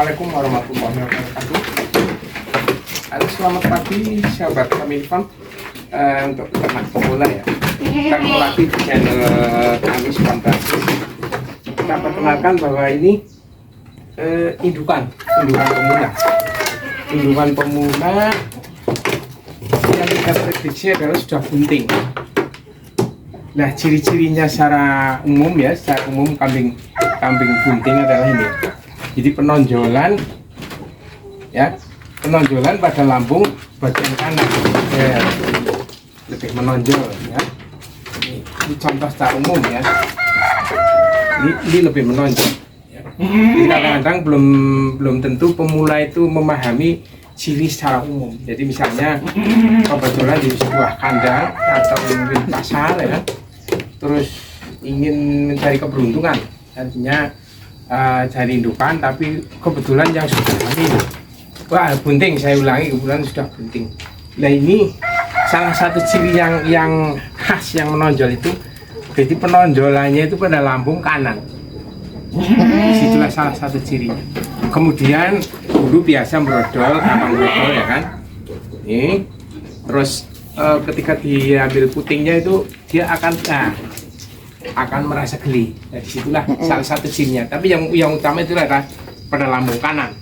Assalamualaikum warahmatullahi wabarakatuh. Halo, selamat pagi sahabat Family Farm. Untuk peternak pemula ya, kita ketemu lagi di channel kami Spontanis. Kita perkenalkan bahwa ini indukan pemula yang kita prediksi adalah sudah bunting. Nah, ciri-cirinya secara umum kambing bunting adalah ini. Jadi penonjolan pada lambung bagian kanan ya, lebih menonjol ya. Ini contoh secara umum ya. Ini lebih menonjol ya. Jadi kadang-kadang belum tentu pemula itu memahami ciri secara umum. Jadi misalnya kebetulan di sebuah kandang atau mungkin pasar ya, terus ingin mencari keberuntungan, artinya cari indukan, tapi kebetulan yang sudah hamil, wah bunting, saya ulangi, kebetulan sudah bunting. Nah, ini salah satu ciri yang khas yang menonjol itu, jadi penonjolannya itu pada lambung kanan. Disitulah salah satu cirinya. Kemudian bulu biasa brodol ya kan. Ini terus ketika diambil putingnya itu dia akan merasa geli. Nah, disitulah salah satu cirinya. Tapi yang utama itu adalah pada lambung kanan.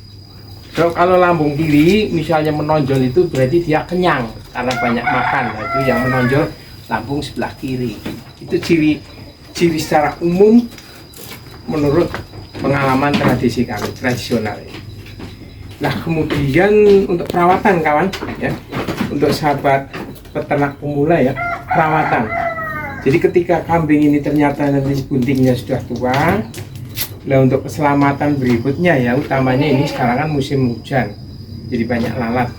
So, kalau lambung kiri misalnya menonjol itu berarti dia kenyang karena banyak makan. Nah, itu yang menonjol lambung sebelah kiri. Itu ciri secara umum menurut pengalaman tradisi kami, tradisional. Nah, kemudian untuk perawatan kawan ya, untuk sahabat peternak pemula ya, perawatan. Jadi ketika kambing ini ternyata nanti buntingnya sudah tua, nah untuk keselamatan berikutnya ya, utamanya ini sekarang kan musim hujan, jadi banyak lalat.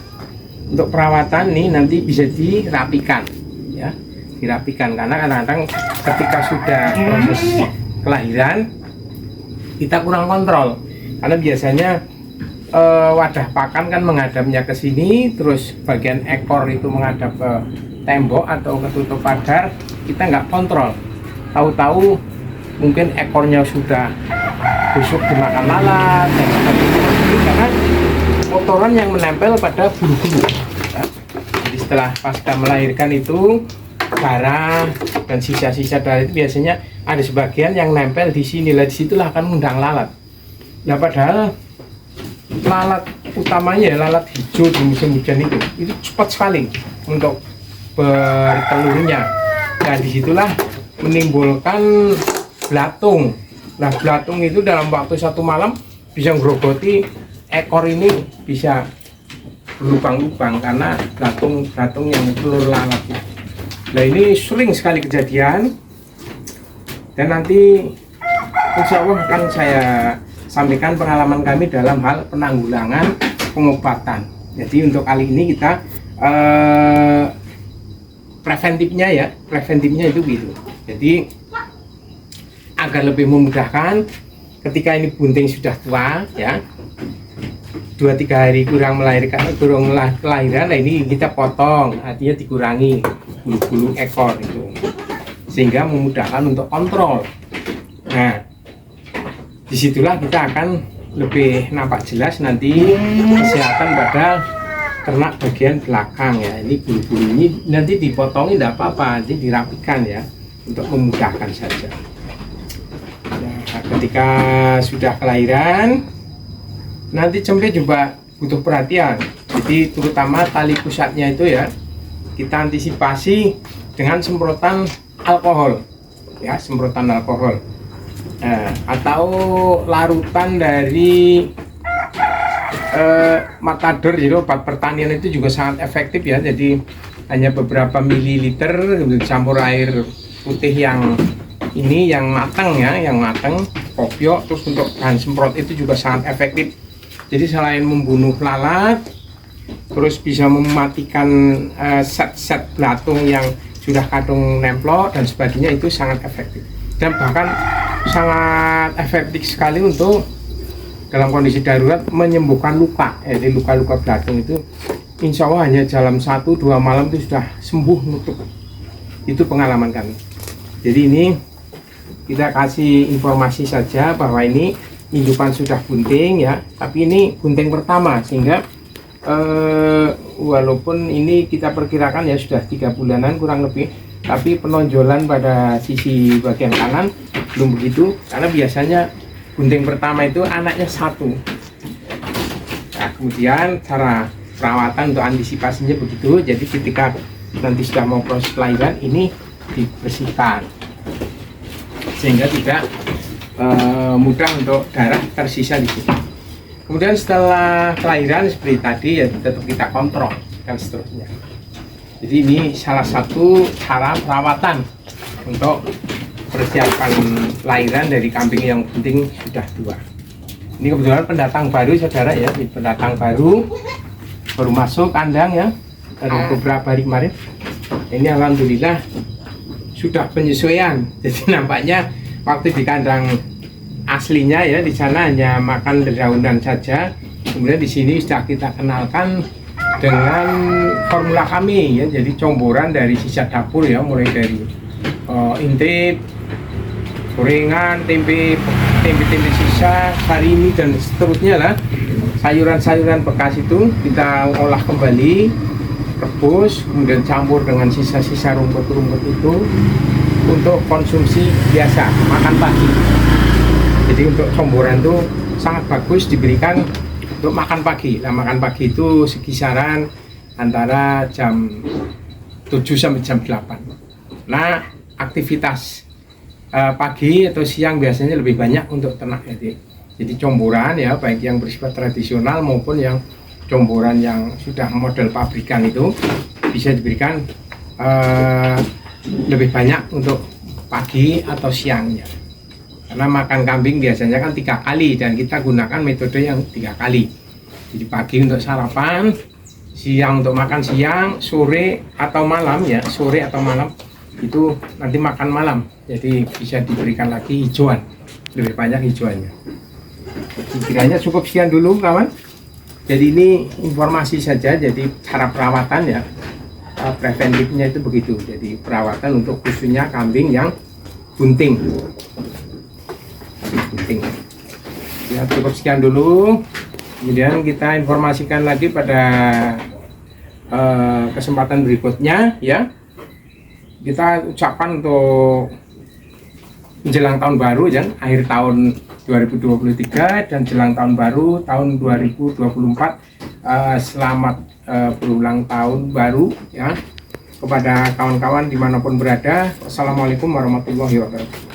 Untuk perawatan nih nanti bisa dirapikan ya, dirapikan karena kadang-kadang ketika sudah proses kelahiran kita kurang kontrol, karena biasanya wadah pakan kan menghadapnya ke sini, terus bagian ekor itu menghadap ke tembok atau ketutup pagar, kita nggak kontrol, tahu-tahu mungkin ekornya sudah busuk dimakan lalat dan sebagainya, karena kotoran yang menempel pada bulu-bulu ya. Jadi setelah pasca melahirkan itu darah dan sisa-sisa darah itu biasanya ada sebagian yang nempel di sini, lah disitulah akan mengundang lalat. Nah, padahal lalat utamanya lalat hijau di musim hujan itu cepat sekali untuk bertelurnya. Nah, disitulah menimbulkan belatung. Nah, belatung itu dalam waktu satu malam bisa ngerogoti ekor ini, bisa berlubang-lubang karena belatung yang telur lalat. Nah, ini sering sekali kejadian dan nanti insya Allah akan saya sampaikan pengalaman kami dalam hal penanggulangan pengobatan. Jadi untuk kali ini kita preventifnya itu gitu. Jadi agar lebih memudahkan ketika ini bunting sudah tua ya, 2-3 hari kurang kelahiran, nah ini kita potong, artinya dikurangi bulu-bulu ekor itu sehingga memudahkan untuk kontrol. Nah, disitulah kita akan lebih nampak jelas nanti kesehatan pada ternak bagian belakang ya. Ini bulu-bulu ini nanti dipotongin tidak apa-apa, nanti dirapikan ya untuk memudahkan saja. Nah, ketika sudah kelahiran nanti cempe juga butuh perhatian. Jadi terutama tali pusatnya itu ya, kita antisipasi dengan semprotan alkohol ya, atau larutan dari matador. Jadi obat pertanian itu juga sangat efektif ya. Jadi hanya beberapa mililiter dicampur air putih yang matang ya, kopiok. Terus untuk bahan semprot itu juga sangat efektif. Jadi selain membunuh lalat, terus bisa mematikan set belatung yang sudah kadung nemplok dan sebagainya, itu sangat efektif. Dan bahkan sangat efektif sekali untuk dalam kondisi darurat menyembuhkan luka. Jadi luka-luka belatung itu insya Allah hanya dalam 1-2 malam itu sudah sembuh nutup. Itu pengalaman kami. Jadi ini kita kasih informasi saja bahwa ini mingguan sudah bunting ya, tapi ini bunting pertama, sehingga walaupun ini kita perkirakan ya sudah 3 bulanan kurang lebih, tapi penonjolan pada sisi bagian kanan belum begitu, karena biasanya bunting pertama itu anaknya satu. Nah, kemudian cara perawatan untuk antisipasinya begitu, jadi ketika nanti sudah mau proses kelahiran ini dibersihkan sehingga tidak mudah untuk darah tersisa di situ. Kemudian setelah kelahiran seperti tadi ya tetap kita kontrol dan seterusnya. Jadi ini salah satu cara perawatan untuk persiapan lahiran dari kambing yang penting sudah 2. Ini kebetulan pendatang baru saudara ya, ini pendatang baru masuk kandang ya baru beberapa hari kemarin. Ini alhamdulillah sudah penyesuaian. Jadi nampaknya waktu di kandang aslinya ya di sana hanya makan dedaunan saja. Kemudian di sini sudah kita kenalkan dengan formula kami ya. Jadi comboran dari sisa dapur ya, mulai dari intip, gorengan, tempe sisa, sarimi dan seterusnya lah. Sayuran-sayuran bekas itu kita olah kembali, rebus, kemudian campur dengan sisa-sisa rumput-rumput itu untuk konsumsi biasa, makan pagi. Jadi untuk comboran itu sangat bagus diberikan untuk makan pagi. Nah, makan pagi itu sekisaran antara jam 7 sampai jam 8. Nah, aktivitas pagi atau siang biasanya lebih banyak untuk ternak. Jadi comboran ya, baik yang bersifat tradisional maupun yang comboran yang sudah model pabrikan itu bisa diberikan lebih banyak untuk pagi atau siangnya. Karena makan kambing biasanya kan 3 kali dan kita gunakan metode yang 3 kali. Jadi pagi untuk sarapan, siang untuk makan siang, sore atau malam ya, sore atau malam itu nanti makan malam. Jadi bisa diberikan lagi hijauan, lebih banyak hijauannya. Kiranya cukup sekian dulu kawan. Jadi ini informasi saja, jadi cara perawatan ya, preventifnya itu begitu. Jadi perawatan untuk khususnya kambing yang bunting. Ya, cukup sekian dulu. Kemudian kita informasikan lagi pada kesempatan berikutnya ya. Kita ucapkan untuk menjelang tahun baru ya, akhir tahun 2023 dan jelang tahun baru tahun 2024. Selamat berulang tahun baru ya kepada kawan-kawan dimanapun berada. Wassalamualaikum warahmatullahi wabarakatuh.